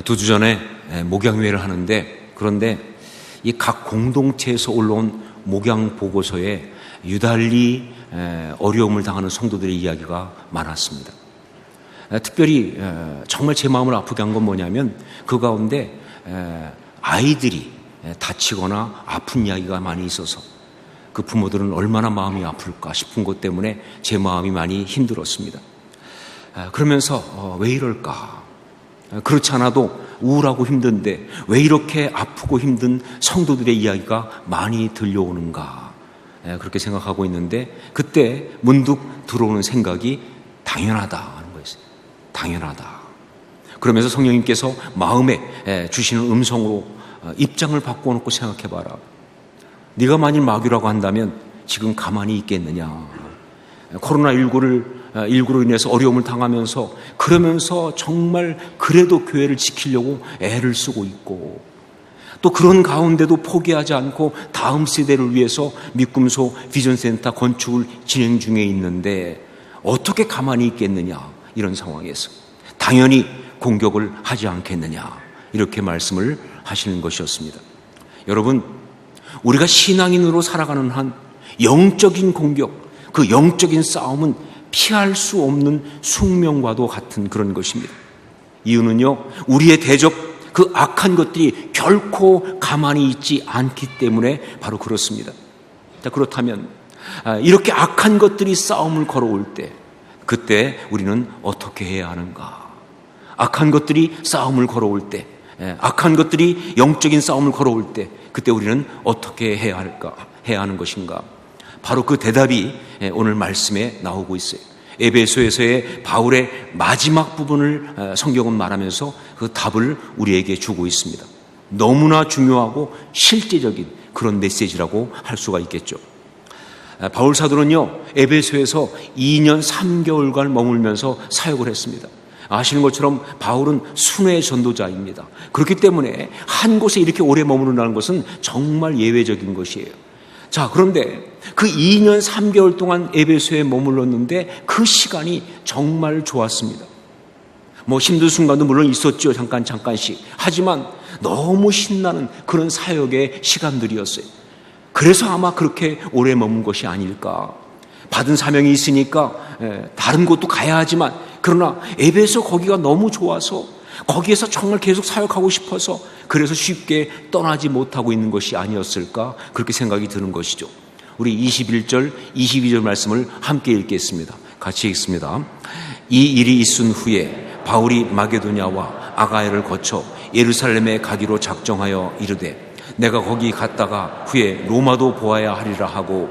두 주 전에 목양회를 하는데, 그런데 이 각 공동체에서 올라온 목양 보고서에 유달리 어려움을 당하는 성도들의 이야기가 많았습니다. 특별히 정말 제 마음을 아프게 한 건 뭐냐면, 그 가운데 아이들이 다치거나 아픈 이야기가 많이 있어서 그 부모들은 얼마나 마음이 아플까 싶은 것 때문에 제 마음이 많이 힘들었습니다. 그러면서 왜 이럴까? 그렇지 않아도 우울하고 힘든데 왜 이렇게 아프고 힘든 성도들의 이야기가 많이 들려오는가? 그렇게 생각하고 있는데, 그때 문득 들어오는 생각이 당연하다 하는 거였어요. 당연하다. 그러면서 성령님께서 마음에 주시는 음성으로 입장을 바꿔놓고 생각해봐라. 네가 만일 마귀라고 한다면 지금 가만히 있겠느냐? 코로나19로 인해서 어려움을 당하면서, 그러면서 정말 그래도 교회를 지키려고 애를 쓰고 있고, 또 그런 가운데도 포기하지 않고 다음 세대를 위해서 믿음소 비전센터 건축을 진행 중에 있는데 어떻게 가만히 있겠느냐? 이런 상황에서 당연히 공격을 하지 않겠느냐? 이렇게 말씀을 하시는 것이었습니다. 여러분, 우리가 신앙인으로 살아가는 한 영적인 공격, 그 영적인 싸움은 피할 수 없는 숙명과도 같은 그런 것입니다. 이유는요, 우리의 대적, 그 악한 것들이 결코 가만히 있지 않기 때문에 바로 그렇습니다. 자, 그렇다면 이렇게 악한 것들이 싸움을 걸어올 때, 그때 우리는 어떻게 해야 하는가? 악한 것들이 싸움을 걸어올 때, 악한 것들이 영적인 싸움을 걸어올 때, 그때 우리는 어떻게 해야 할까? 해야 하는 것인가? 바로 그 대답이 오늘 말씀에 나오고 있어요. 에베소에서의 바울의 마지막 부분을 성경은 말하면서 그 답을 우리에게 주고 있습니다. 너무나 중요하고 실제적인 그런 메시지라고 할 수가 있겠죠. 바울 사도는요, 에베소에서 2년 3개월간 머물면서 사역을 했습니다. 아시는 것처럼 바울은 순회 전도자입니다. 그렇기 때문에 한 곳에 이렇게 오래 머무른다는 것은 정말 예외적인 것이에요. 자, 그런데 그 2년 3개월 동안 에베소에 머물렀는데 그 시간이 정말 좋았습니다. 힘든 순간도 물론 있었죠. 잠깐씩. 하지만 너무 신나는 그런 사역의 시간들이었어요. 그래서 아마 그렇게 오래 머문 것이 아닐까. 받은 사명이 있으니까 다른 곳도 가야 하지만, 그러나 에베소 거기가 너무 좋아서 거기에서 정말 계속 사역하고 싶어서 그래서 쉽게 떠나지 못하고 있는 것이 아니었을까, 그렇게 생각이 드는 것이죠. 우리 21절, 22절 말씀을 함께 읽겠습니다. 같이 읽습니다. 이 일이 있은 후에 바울이 마게도냐와 아가야를 거쳐 예루살렘에 가기로 작정하여 이르되, 내가 거기 갔다가 후에 로마도 보아야 하리라 하고,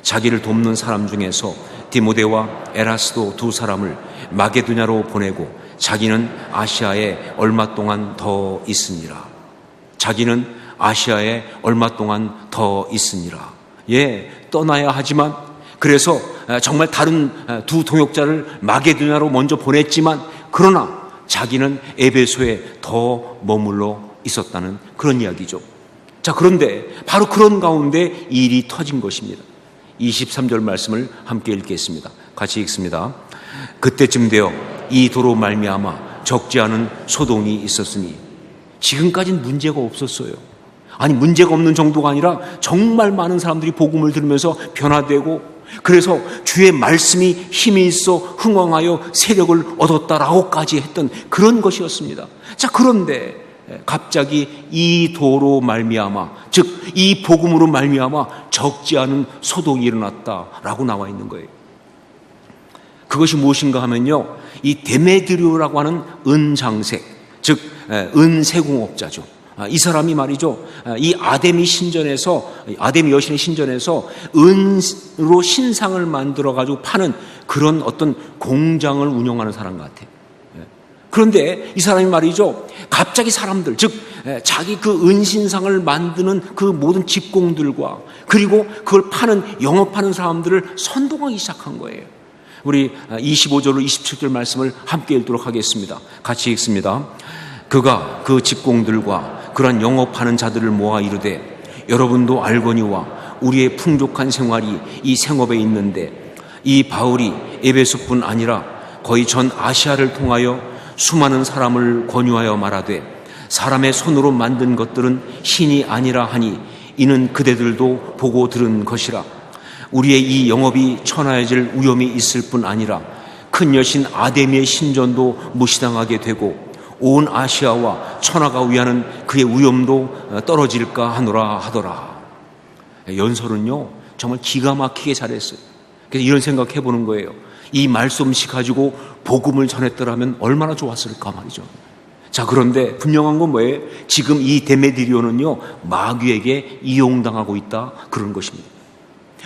자기를 돕는 사람 중에서 디모데와 에라스도 두 사람을 마게도냐로 보내고 자기는 아시아에 얼마 동안 더 있으니라. 자기는 아시아에 얼마 동안 더 있으니라. 떠나야 하지만, 그래서 정말 다른 두 동역자를 마게도냐로 먼저 보냈지만, 그러나 자기는 에베소에 더 머물러 있었다는 그런 이야기죠. 자, 그런데 바로 그런 가운데 일이 터진 것입니다. 23절 말씀을 함께 읽겠습니다. 같이 읽습니다. 그때쯤 되어 이 도로 말미암아 적지 않은 소동이 있었으니, 지금까지는 문제가 없었어요. 아니, 문제가 없는 정도가 아니라 정말 많은 사람들이 복음을 들으면서 변화되고, 그래서 주의 말씀이 힘이 있어 흥왕하여 세력을 얻었다라고까지 했던 그런 것이었습니다. 자, 그런데 갑자기 이 도로 말미암아, 즉 이 복음으로 말미암아 적지 않은 소동이 일어났다라고 나와 있는 거예요. 그것이 무엇인가 하면요, 이 데메드리오라고 하는 은장색, 즉 은세공업자죠. 이 사람이 말이죠, 이 아데미 여신의 신전에서 은으로 신상을 만들어 가지고 파는 그런 어떤 공장을 운영하는 사람 같아요. 그런데 이 사람이 말이죠, 갑자기 사람들, 즉 자기 그 은신상을 만드는 그 모든 직공들과, 그리고 그걸 영업하는 사람들을 선동하기 시작한 거예요. 우리 25절로 27절 말씀을 함께 읽도록 하겠습니다. 같이 읽습니다. 그가 그 직공들과 그러한 영업하는 자들을 모아 이르되, 여러분도 알거니와 우리의 풍족한 생활이 이 생업에 있는데, 이 바울이 에베소뿐 아니라 거의 전 아시아를 통하여 수많은 사람을 권유하여 말하되 사람의 손으로 만든 것들은 신이 아니라 하니 이는 그대들도 보고 들은 것이라. 우리의 이 영업이 천하해질 위험이 있을 뿐 아니라 큰 여신 아데미의 신전도 무시당하게 되고 온 아시아와 천하가 위하는 그의 위엄도 떨어질까 하노라 하더라. 연설은요 정말 기가 막히게 잘했어요. 그래서 이런 생각해 보는 거예요. 이 말씀씩 가지고 복음을 전했더라면 얼마나 좋았을까 말이죠. 자, 그런데 분명한 건 뭐예요? 지금 이 데메드리오는요 마귀에게 이용당하고 있다, 그런 것입니다.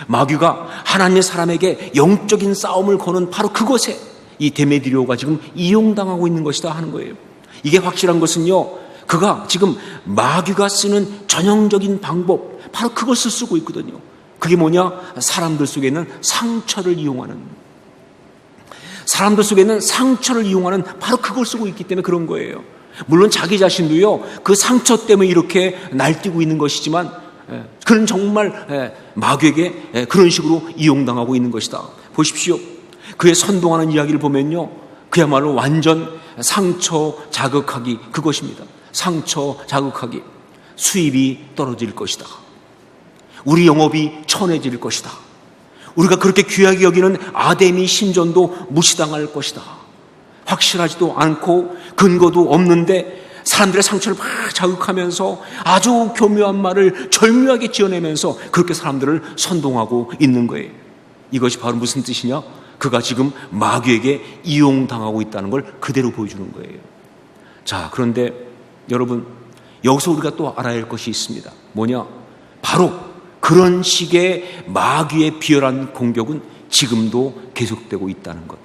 마귀가 하나님의 사람에게 영적인 싸움을 거는 바로 그곳에 이 데메드리오가 지금 이용당하고 있는 것이다 하는 거예요. 이게 확실한 것은요, 그가 지금 마귀가 쓰는 전형적인 방법, 바로 그것을 쓰고 있거든요. 그게 뭐냐? 사람들 속에 있는 상처를 이용하는, 바로 그걸 쓰고 있기 때문에 그런 거예요. 물론 자기 자신도요 그 상처 때문에 이렇게 날뛰고 있는 것이지만 그는 정말 마귀에게 그런 식으로 이용당하고 있는 것이다. 보십시오. 그의 선동하는 이야기를 보면요, 그야말로 완전 상처 자극하기, 그것입니다. 상처 자극하기. 수입이 떨어질 것이다. 우리 영업이 천해질 것이다. 우리가 그렇게 귀하게 여기는 아데미 신전도 무시당할 것이다. 확실하지도 않고 근거도 없는데 사람들의 상처를 막 자극하면서 아주 교묘한 말을 절묘하게 지어내면서 그렇게 사람들을 선동하고 있는 거예요. 이것이 바로 무슨 뜻이냐? 그가 지금 마귀에게 이용당하고 있다는 걸 그대로 보여주는 거예요. 자, 그런데 여러분, 여기서 우리가 또 알아야 할 것이 있습니다. 뭐냐? 바로 그런 식의 마귀의 비열한 공격은 지금도 계속되고 있다는 것.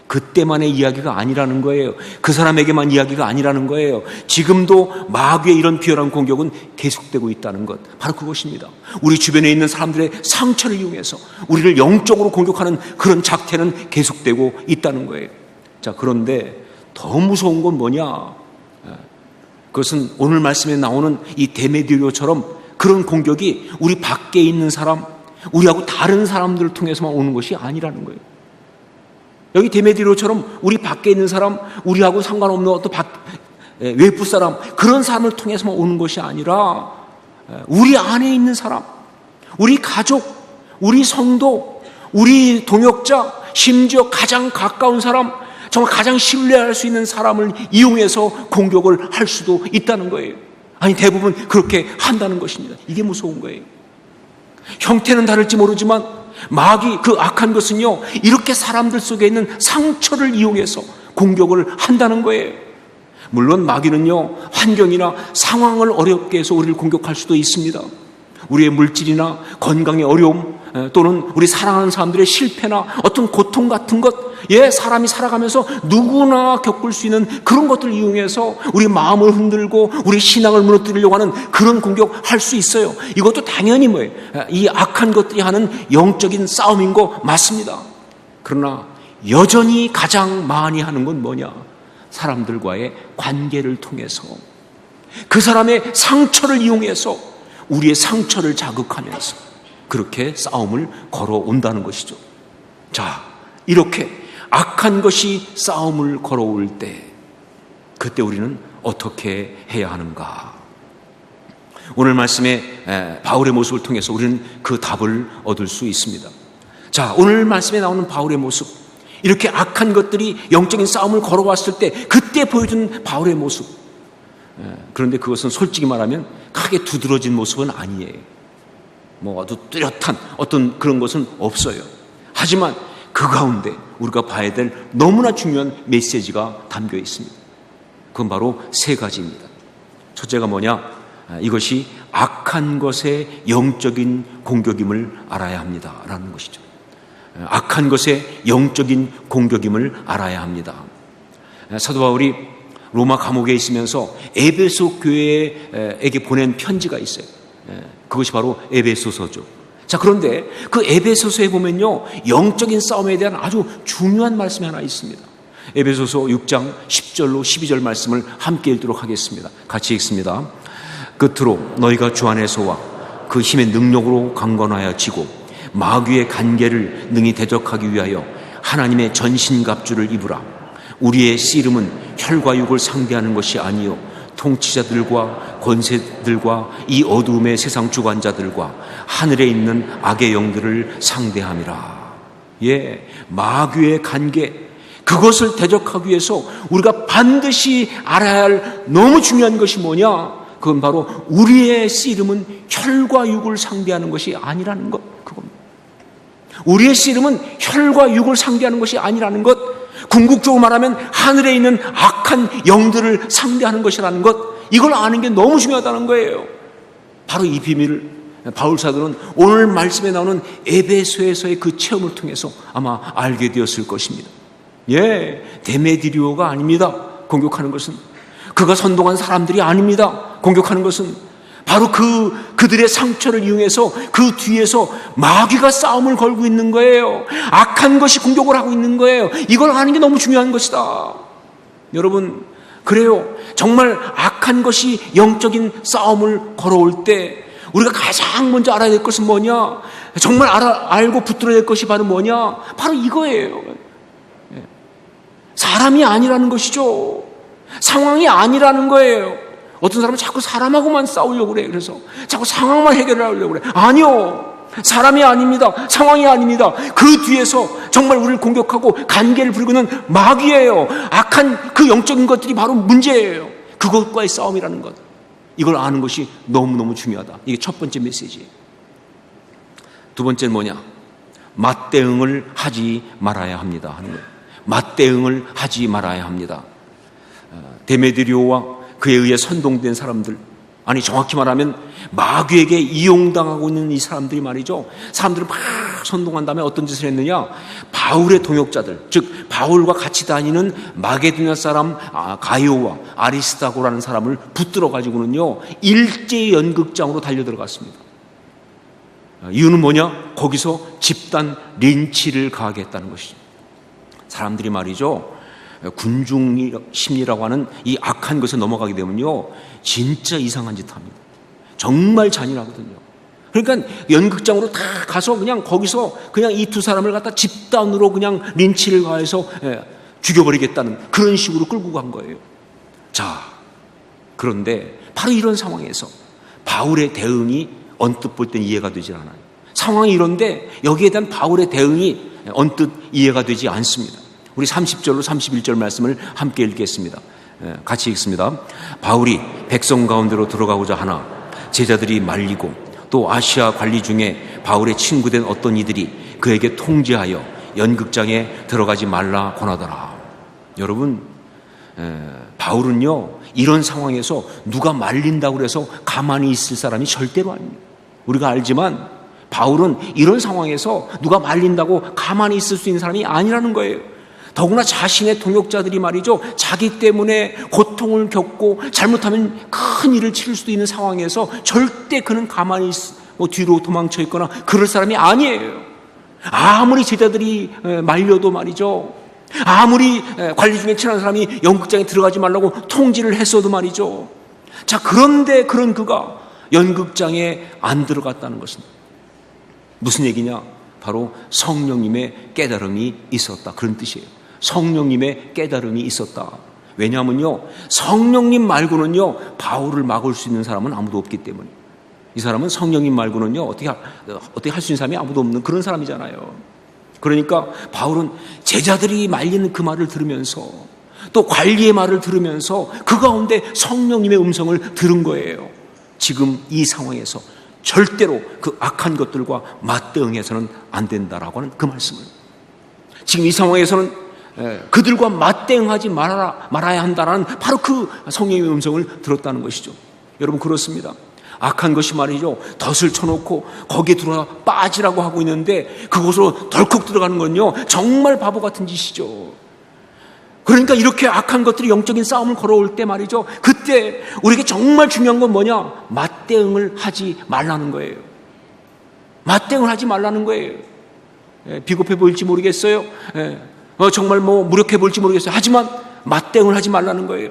그때만의 이야기가 아니라는 거예요. 그 사람에게만 이야기가 아니라는 거예요. 지금도 마귀의 이런 비열한 공격은 계속되고 있다는 것, 바로 그것입니다. 우리 주변에 있는 사람들의 상처를 이용해서 우리를 영적으로 공격하는 그런 작태는 계속되고 있다는 거예요. 자, 그런데 더 무서운 건 뭐냐? 그것은 오늘 말씀에 나오는 이 데메드리오처럼 그런 공격이 우리 밖에 있는 사람, 우리하고 다른 사람들을 통해서만 오는 것이 아니라는 거예요. 여기 데메드리오처럼 우리 밖에 있는 사람, 우리하고 상관없는 어떤 외부 사람, 그런 사람을 통해서만 오는 것이 아니라 우리 안에 있는 사람, 우리 가족, 우리 성도, 우리 동역자, 심지어 가장 가까운 사람, 정말 가장 신뢰할 수 있는 사람을 이용해서 공격을 할 수도 있다는 거예요. 아니, 대부분 그렇게 한다는 것입니다. 이게 무서운 거예요. 형태는 다를지 모르지만 마귀, 그 악한 것은요, 이렇게 사람들 속에 있는 상처를 이용해서 공격을 한다는 거예요. 물론 마귀는요, 환경이나 상황을 어렵게 해서 우리를 공격할 수도 있습니다. 우리의 물질이나 건강의 어려움, 또는 우리 사랑하는 사람들의 실패나 어떤 고통 같은 것, 사람이 살아가면서 누구나 겪을 수 있는 그런 것들을 이용해서 우리 마음을 흔들고 우리 신앙을 무너뜨리려고 하는 그런 공격할 수 있어요. 이것도 당연히 뭐예요? 이 악한 것들이 하는 영적인 싸움인 거 맞습니다. 그러나 여전히 가장 많이 하는 건 뭐냐? 사람들과의 관계를 통해서 그 사람의 상처를 이용해서 우리의 상처를 자극하면서 그렇게 싸움을 걸어온다는 것이죠. 자, 이렇게 악한 것이 싸움을 걸어올 때 그때 우리는 어떻게 해야 하는가? 오늘 말씀에 바울의 모습을 통해서 우리는 그 답을 얻을 수 있습니다. 자, 오늘 말씀에 나오는 바울의 모습, 이렇게 악한 것들이 영적인 싸움을 걸어왔을 때 그때 보여준 바울의 모습, 그런데 그것은 솔직히 말하면 크게 두드러진 모습은 아니에요. 아주 뚜렷한 어떤 그런 것은 없어요. 하지만 그 가운데 우리가 봐야 될 너무나 중요한 메시지가 담겨 있습니다. 그건 바로 세 가지입니다. 첫째가 뭐냐? 이것이 악한 것의 영적인 공격임을 알아야 합니다라는 것이죠. 악한 것의 영적인 공격임을 알아야 합니다. 사도 바울이 로마 감옥에 있으면서 에베소 교회에게 보낸 편지가 있어요. 그것이 바로 에베소서죠. 자, 그런데 그 에베소서에 보면요, 영적인 싸움에 대한 아주 중요한 말씀이 하나 있습니다. 에베소서 6장 10절로 12절 말씀을 함께 읽도록 하겠습니다. 같이 읽습니다. 끝으로 너희가 주 안에서와 그 힘의 능력으로 강건하여 지고 마귀의 간계를 능히 대적하기 위하여 하나님의 전신갑주를 입으라. 우리의 씨름은 혈과 육을 상대하는 것이 아니요 통치자들과 권세들과 이 어두움의 세상 주관자들과 하늘에 있는 악의 영들을 상대함이라. 예, 마귀의 관계, 그것을 대적하기 위해서 우리가 반드시 알아야 할 너무 중요한 것이 뭐냐? 그건 바로 우리의 씨름은 혈과 육을 상대하는 것이 아니라는 것, 그겁니다. 우리의 씨름은 혈과 육을 상대하는 것이 아니라는 것, 궁극적으로 말하면 하늘에 있는 악한 영들을 상대하는 것이라는 것, 이걸 아는 게 너무 중요하다는 거예요. 바로 이 비밀을 바울 사도는 오늘 말씀에 나오는 에베소에서의 그 체험을 통해서 아마 알게 되었을 것입니다. 예, 데메드리오가 아닙니다. 공격하는 것은 그가 선동한 사람들이 아닙니다. 공격하는 것은 바로 그들의 상처를 이용해서 그 뒤에서 마귀가 싸움을 걸고 있는 거예요. 악한 것이 공격을 하고 있는 거예요. 이걸 아는 게 너무 중요한 것이다. 여러분, 그래요. 정말 악한 것이 영적인 싸움을 걸어올 때 우리가 가장 먼저 알아야 될 것은 뭐냐? 정말 알고 붙들어야 될 것이 바로 뭐냐? 바로 이거예요. 사람이 아니라는 것이죠. 상황이 아니라는 거예요. 어떤 사람은 자꾸 사람하고만 싸우려고 그래요. 그래서 자꾸 상황만 해결하려고 그래요. 아니요. 사람이 아닙니다. 상황이 아닙니다. 그 뒤에서 정말 우리를 공격하고 관계를 부리고는 마귀예요. 악한 그 영적인 것들이 바로 문제예요. 그것과의 싸움이라는 것. 이걸 아는 것이 너무너무 중요하다. 이게 첫 번째 메시지예요. 두 번째는 뭐냐? 맞대응을 하지 말아야 합니다 하는 거예요. 맞대응을 하지 말아야 합니다. 데메드리오와 그에 의해 선동된 사람들, 아니 정확히 말하면 마귀에게 이용당하고 있는 이 사람들이 말이죠. 사람들을 막 선동한 다음에 어떤 짓을 했느냐? 바울의 동역자들, 즉 바울과 같이 다니는 마게도냐 사람 가이오와 아리스다고라는 사람을 붙들어 가지고는요 일제히 연극장으로 달려들어갔습니다. 이유는 뭐냐? 거기서 집단 린치를 가하게 했다는 것이죠. 사람들이 말이죠, 군중 심리라고 하는 이 악한 것에 넘어가게 되면요 진짜 이상한 짓 합니다. 정말 잔인하거든요. 그러니까 연극장으로 다 가서 그냥 거기서 그냥 이 두 사람을 갖다 집단으로 그냥 린치를 가해서 죽여버리겠다는 그런 식으로 끌고 간 거예요. 자, 그런데 바로 이런 상황에서 바울의 대응이 언뜻 볼 땐 이해가 되질 않아요. 상황이 이런데 여기에 대한 바울의 대응이 언뜻 이해가 되지 않습니다. 우리 30절로 31절 말씀을 함께 읽겠습니다. 같이 읽습니다. 바울이 백성 가운데로 들어가고자 하나 제자들이 말리고 또 아시아 관리 중에 바울의 친구된 어떤 이들이 그에게 통제하여 연극장에 들어가지 말라 권하더라. 여러분, 바울은요 이런 상황에서 누가 말린다고 해서 가만히 있을 사람이 절대로 아닙니다. 우리가 알지만 바울은 이런 상황에서 누가 말린다고 가만히 있을 수 있는 사람이 아니라는 거예요. 더구나 자신의 동역자들이 말이죠, 자기 때문에 고통을 겪고 잘못하면 큰 일을 치를 수도 있는 상황에서 절대 그는 가만히 뒤로 도망쳐 있거나 그럴 사람이 아니에요. 아무리 제자들이 말려도 말이죠, 아무리 관리 중에 친한 사람이 연극장에 들어가지 말라고 통지를 했어도 말이죠. 자, 그런데 그런 그가 연극장에 안 들어갔다는 것은 무슨 얘기냐? 바로 성령님의 깨달음이 있었다, 그런 뜻이에요. 성령님의 깨달음이 있었다. 왜냐하면요 성령님 말고는요 바울을 막을 수 있는 사람은 아무도 없기 때문에. 이 사람은 성령님 말고는요 어떻게 할 수 있는 사람이 아무도 없는 그런 사람이잖아요. 그러니까 바울은 제자들이 말리는 그 말을 들으면서 또 관리의 말을 들으면서 그 가운데 성령님의 음성을 들은 거예요. 지금 이 상황에서 절대로 그 악한 것들과 맞대응해서는 안 된다라고 하는 그 말씀을, 지금 이 상황에서는 그들과 맞대응하지 말아야 한다는 바로 그 성령의 음성을 들었다는 것이죠. 여러분, 그렇습니다. 악한 것이 말이죠 덫을 쳐놓고 거기에 들어가 빠지라고 하고 있는데 그곳으로 덜컥 들어가는 건요 정말 바보 같은 짓이죠. 그러니까 이렇게 악한 것들이 영적인 싸움을 걸어올 때 말이죠, 그때 우리에게 정말 중요한 건 뭐냐? 맞대응을 하지 말라는 거예요. 맞대응을 하지 말라는 거예요. 비겁해 보일지 모르겠어요. 정말 무력해 보일지 모르겠어요. 하지만 맞대응을 하지 말라는 거예요.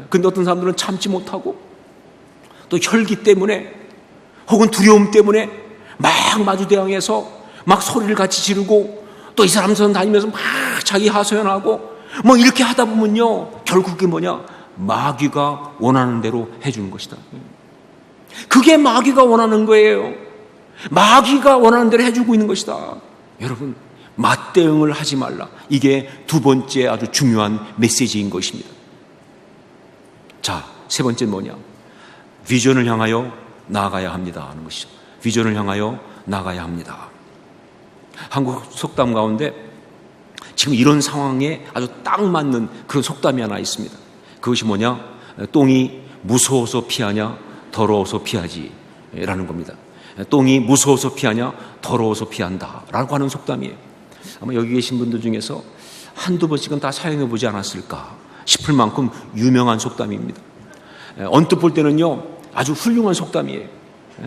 근데 어떤 사람들은 참지 못하고 또 혈기 때문에 혹은 두려움 때문에 막 마주대항해서 막 소리를 같이 지르고 또 이 사람 다니면서 막 자기 하소연하고 뭐 이렇게 하다 보면요, 결국 그게 뭐냐? 마귀가 원하는 대로 해주는 것이다. 그게 마귀가 원하는 거예요. 마귀가 원하는 대로 해주고 있는 것이다. 여러분, 맞대응을 하지 말라. 이게 두 번째 아주 중요한 메시지인 것입니다. 자, 세 번째 뭐냐? 비전을 향하여 나아가야 합니다 하는 것이죠. 비전을 향하여 나아가야 합니다. 한국 속담 가운데 지금 이런 상황에 아주 딱 맞는 그런 속담이 하나 있습니다. 그것이 뭐냐? 똥이 무서워서 피하냐, 더러워서 피하지 라는 겁니다. 똥이 무서워서 피하냐, 더러워서 피한다 라고 하는 속담이에요. 아마 여기 계신 분들 중에서 한두 번씩은 다 사용해 보지 않았을까 싶을 만큼 유명한 속담입니다. 언뜻 볼 때는요, 아주 훌륭한 속담이에요.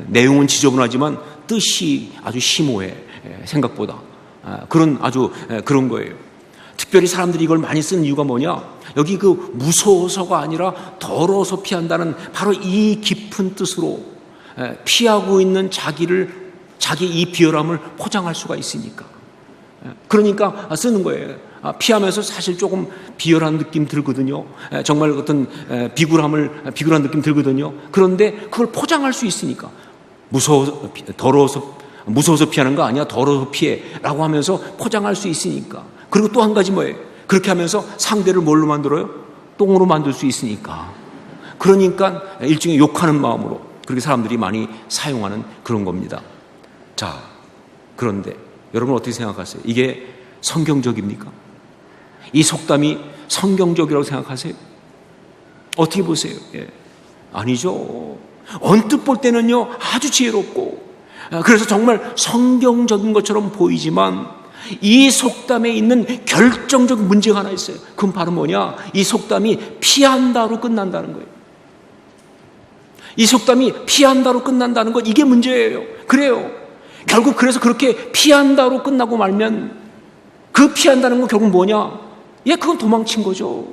내용은 지저분하지만 뜻이 아주 심오해, 생각보다. 그런 아주 그런 거예요. 특별히 사람들이 이걸 많이 쓰는 이유가 뭐냐? 여기 그 무서워서가 아니라 더러워서 피한다는 바로 이 깊은 뜻으로 피하고 있는 자기 이 비열함을 포장할 수가 있으니까. 그러니까 쓰는 거예요. 피하면서 사실 조금 비열한 느낌 들거든요. 정말 어떤 비굴한 느낌 들거든요. 그런데 그걸 포장할 수 있으니까. 무서워서 피하는 거 아니야, 더러워서 피해라고 하면서 포장할 수 있으니까. 그리고 또 한 가지 뭐예요? 그렇게 하면서 상대를 뭘로 만들어요? 똥으로 만들 수 있으니까. 그러니까 일종의 욕하는 마음으로 그렇게 사람들이 많이 사용하는 그런 겁니다. 자, 그런데 여러분 어떻게 생각하세요? 이게 성경적입니까? 이 속담이 성경적이라고 생각하세요? 어떻게 보세요? 예. 아니죠. 언뜻 볼 때는요, 아주 지혜롭고, 그래서 정말 성경적인 것처럼 보이지만 이 속담에 있는 결정적 문제가 하나 있어요. 그건 바로 뭐냐? 이 속담이 피한다로 끝난다는 거예요. 이 속담이 피한다로 끝난다는 것, 이게 문제예요. 그래요. 결국 그래서 그렇게 피한다로 끝나고 말면 그 피한다는 건 결국 뭐냐? 예, 그건 도망친 거죠.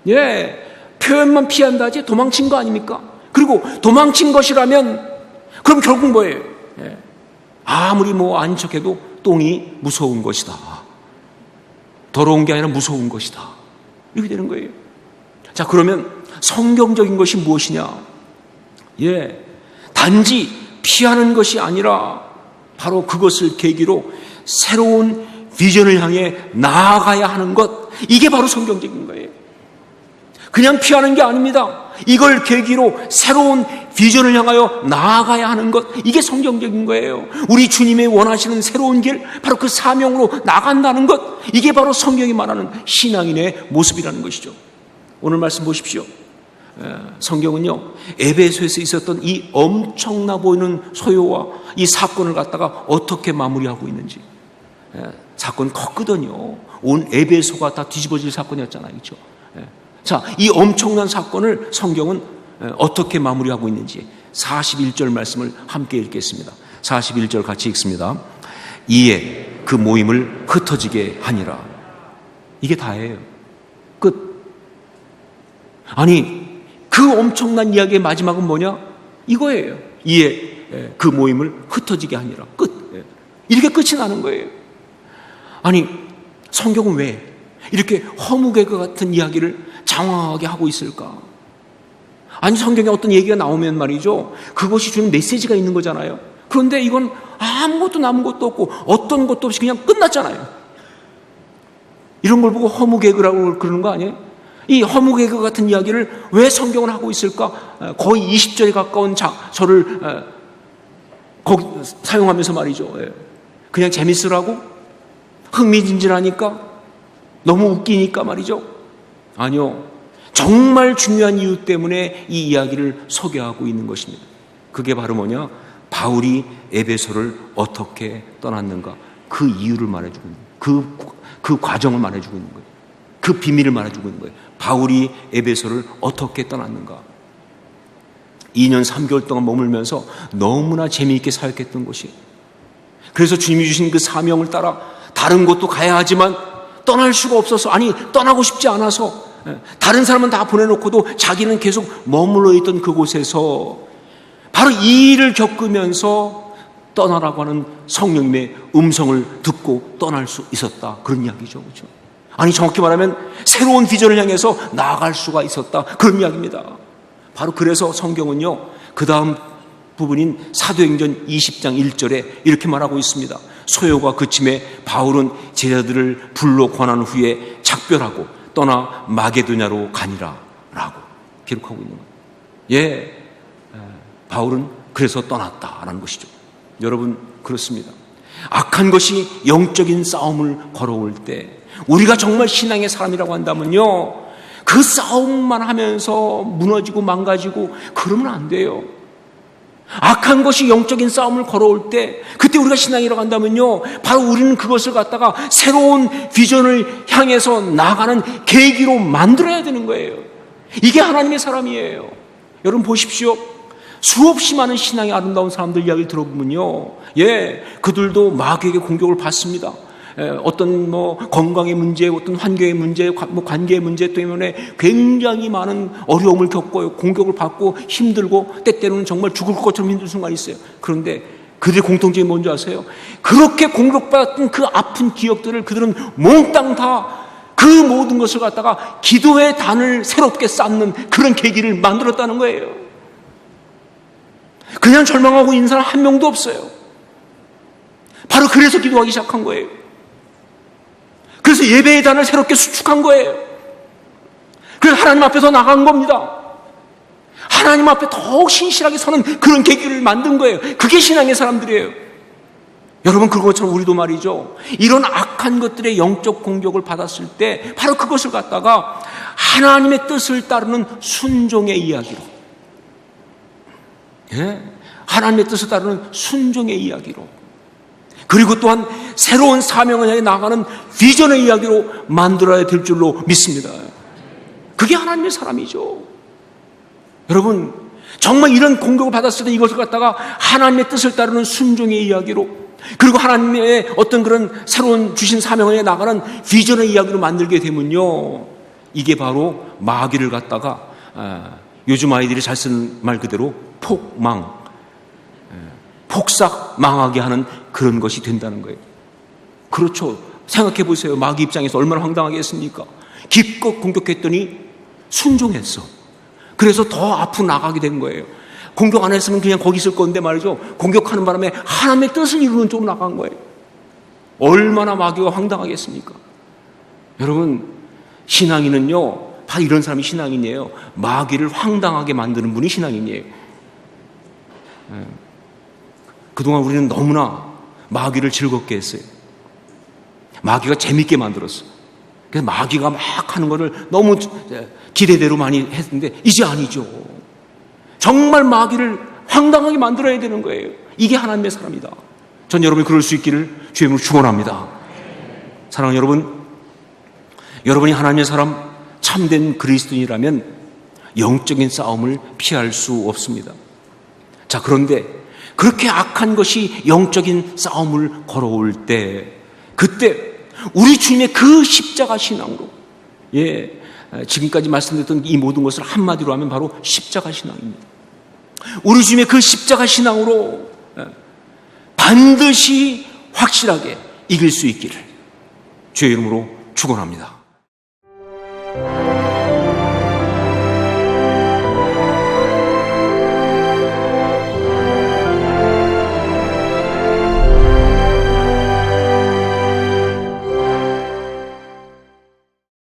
예, 표현만 피한다지 도망친 거 아닙니까? 그리고 도망친 것이라면 그럼 결국 뭐예요? 예, 아무리 뭐 아닌 척해도 똥이 무서운 것이다. 더러운 게 아니라 무서운 것이다. 이렇게 되는 거예요. 자, 그러면 성경적인 것이 무엇이냐? 예, 단지 피하는 것이 아니라 바로 그것을 계기로 새로운 비전을 향해 나아가야 하는 것, 이게 바로 성경적인 거예요. 그냥 피하는 게 아닙니다. 이걸 계기로 새로운 비전을 향하여 나아가야 하는 것, 이게 성경적인 거예요. 우리 주님의 원하시는 새로운 길, 바로 그 사명으로 나간다는 것, 이게 바로 성경이 말하는 신앙인의 모습이라는 것이죠. 오늘 말씀 보십시오. 성경은요, 에베소에서 있었던 이 엄청나 보이는 소요와 이 사건을 갖다가 어떻게 마무리하고 있는지. 사건 컸거든요. 온 에베소가 다 뒤집어질 사건이었잖아요. 그렇죠? 자, 이 엄청난 사건을 성경은 어떻게 마무리하고 있는지 41절 말씀을 함께 읽겠습니다. 41절 같이 읽습니다. 이에 그 모임을 흩어지게 하니라. 이게 다예요. 끝. 아니, 그 엄청난 이야기의 마지막은 뭐냐? 이거예요. 이에 그 모임을 흩어지게 하니라. 끝. 이렇게 끝이 나는 거예요. 아니, 성경은 왜 이렇게 허무개그 같은 이야기를 장황하게 하고 있을까? 아니, 성경에 어떤 얘기가 나오면 말이죠, 그것이 주는 메시지가 있는 거잖아요. 그런데 이건 아무것도 남은 것도 없고 어떤 것도 없이 그냥 끝났잖아요. 이런 걸 보고 허무개그라고 그러는 거 아니에요? 이 허무개그 같은 이야기를 왜 성경은 하고 있을까? 거의 20절에 가까운 절을 사용하면서 말이죠. 그냥 재밌으라고? 흥미진진하니까? 너무 웃기니까 말이죠. 아니요, 정말 중요한 이유 때문에 이 이야기를 소개하고 있는 것입니다. 그게 바로 뭐냐? 바울이 에베소를 어떻게 떠났는가, 그 이유를 말해주고 있는 거예요. 그 과정을 말해주고 있는 거예요. 그 비밀을 말해주고 있는 거예요. 바울이 에베소를 어떻게 떠났는가. 2년 3개월 동안 머물면서 너무나 재미있게 사역했던 곳이, 그래서 주님이 주신 그 사명을 따라 다른 곳도 가야 하지만 떠날 수가 없어서, 아니 떠나고 싶지 않아서, 다른 사람은 다 보내놓고도 자기는 계속 머물러 있던 그곳에서 바로 이 일을 겪으면서 떠나라고 하는 성령님의 음성을 듣고 떠날 수 있었다. 그런 이야기죠. 그렇죠? 아니 정확히 말하면 새로운 비전을 향해서 나아갈 수가 있었다, 그런 이야기입니다. 바로 그래서 성경은요, 그 다음 부분인 사도행전 20장 1절에 이렇게 말하고 있습니다. 소요가 그침에 바울은 제자들을 불러 권한 후에 작별하고 떠나 마게도냐로 가니라 라고 기록하고 있는 거예요. 예, 바울은 그래서 떠났다라는 것이죠. 여러분, 그렇습니다. 악한 것이 영적인 싸움을 걸어올 때 우리가 정말 신앙의 사람이라고 한다면요, 그 싸움만 하면서 무너지고 망가지고 그러면 안 돼요. 악한 것이 영적인 싸움을 걸어올 때 그때 우리가 신앙이라고 한다면요, 바로 우리는 그것을 갖다가 새로운 비전을 향해서 나가는 계기로 만들어야 되는 거예요. 이게 하나님의 사람이에요. 여러분 보십시오. 수없이 많은 신앙의 아름다운 사람들 이야기를 들어보면요, 예, 그들도 마귀에게 공격을 받습니다. 어떤 건강의 문제, 어떤 환경의 문제, 관계의 문제 때문에 굉장히 많은 어려움을 겪고요, 공격을 받고 힘들고 때때로는 정말 죽을 것처럼 힘든 순간이 있어요. 그런데 그들의 공통점이 뭔지 아세요? 그렇게 공격받았던 그 아픈 기억들을 그들은 몽땅 다 그 모든 것을 갖다가 기도의 단을 새롭게 쌓는 그런 계기를 만들었다는 거예요. 그냥 절망하고 있는 사람 한 명도 없어요. 바로 그래서 기도하기 시작한 거예요. 그래서 예배의 단을 새롭게 수축한 거예요. 그래서 하나님 앞에서 나간 겁니다. 하나님 앞에 더욱 신실하게 서는 그런 계기를 만든 거예요. 그게 신앙의 사람들이에요. 여러분, 그것처럼 우리도 말이죠, 이런 악한 것들의 영적 공격을 받았을 때 바로 그것을 갖다가 하나님의 뜻을 따르는 순종의 이야기로, 예? 하나님의 뜻을 따르는 순종의 이야기로, 그리고 또한 새로운 사명을 향해 나가는 비전의 이야기로 만들어야 될 줄로 믿습니다. 그게 하나님의 사람이죠. 여러분, 정말 이런 공격을 받았을 때 이것을 갖다가 하나님의 뜻을 따르는 순종의 이야기로, 그리고 하나님의 어떤 그런 새로운 주신 사명을 향해 나가는 비전의 이야기로 만들게 되면요, 이게 바로 마귀를 갖다가 요즘 아이들이 잘 쓰는 말 그대로 폭삭 망하게 하는 그런 것이 된다는 거예요. 그렇죠. 생각해 보세요. 마귀 입장에서 얼마나 황당하겠습니까? 기껏 공격했더니 순종했어. 그래서 더 앞으로 나가게 된 거예요. 공격 안 했으면 그냥 거기 있을 건데 말이죠, 공격하는 바람에 하나님의 뜻을 이루는 쪽으로 나간 거예요. 얼마나 마귀가 황당하겠습니까? 여러분, 신앙인은요, 바로 이런 사람이 신앙인이에요. 마귀를 황당하게 만드는 분이 신앙인이에요. 그동안 우리는 너무나 마귀를 즐겁게 했어요. 마귀가 재밌게 만들었어요. 그래서 마귀가 막 하는 거를 너무 기대대로 많이 했는데 이제 아니죠. 정말 마귀를 황당하게 만들어야 되는 거예요. 이게 하나님의 사람이다. 전 여러분이 그럴 수 있기를 주의 이름으로 축원합니다. 사랑하는 여러분, 여러분이 하나님의 사람, 참된 그리스도인이라면 영적인 싸움을 피할 수 없습니다. 자, 그런데 그렇게 악한 것이 영적인 싸움을 걸어올 때, 그때 우리 주님의 그 십자가 신앙으로, 예, 지금까지 말씀드렸던 이 모든 것을 한마디로 하면 바로 십자가 신앙입니다. 우리 주님의 그 십자가 신앙으로 반드시 확실하게 이길 수 있기를 주의 이름으로 축원합니다.